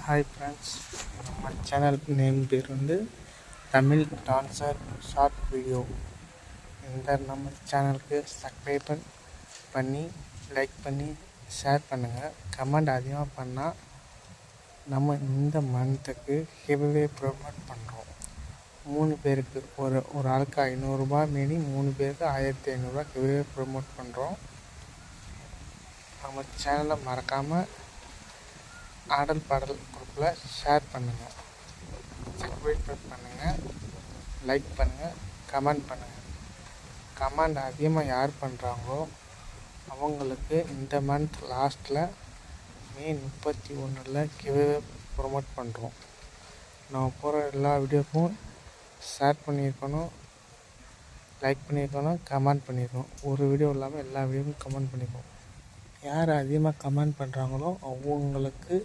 Hi friends, நம்ம channel name பேர் Tamil dancer short video. இந்த நம்ம சேனலுக்கு சப்ஸ்கிரைப் பண்ணி லைக் பண்ணி ஷேர் பண்ணுங்கள். கமெண்ட் அதிகமாக பண்ணால் நம்ம இந்த மந்த்துக்கு கிவ்அவே ப்ரொமோட் பண்ணுறோம். 3 பேருக்கு ஒரு ஆளுக்கு 500 ரூபாய் மீறி 3 பேருக்கு 1500 கிவ்அவே ப்ரொமோட் பண்ணுறோம். நம்ம சேனலை மறக்காமல் ஆடல் பாடல் குரூப்பில் ஷேர் பண்ணுங்கள், சப்ஸ்கிரைப் பண்ணுங்கள், லைக் பண்ணுங்கள், கமெண்ட் பண்ணுங்கள். கமெண்ட் அதிகமாக யார் பண்ணுறாங்களோ அவங்களுக்கு இந்த மந்த் லாஸ்ட்டில் மே 31 கிவ்அவே ப்ரொமோட் பண்ணுறோம். நம்ம போகிற எல்லா வீடியோக்கும் ஷேர் பண்ணியிருக்கணும், லைக் பண்ணியிருக்கணும், கமெண்ட் பண்ணியிருக்கணும். ஒரு வீடியோ இல்லாமல் எல்லா வீடியோக்கும் கமெண்ட் பண்ணியிருக்கோம். யார் அதிகமாக கமெண்ட் பண்ணுறாங்களோ அவங்களுக்கு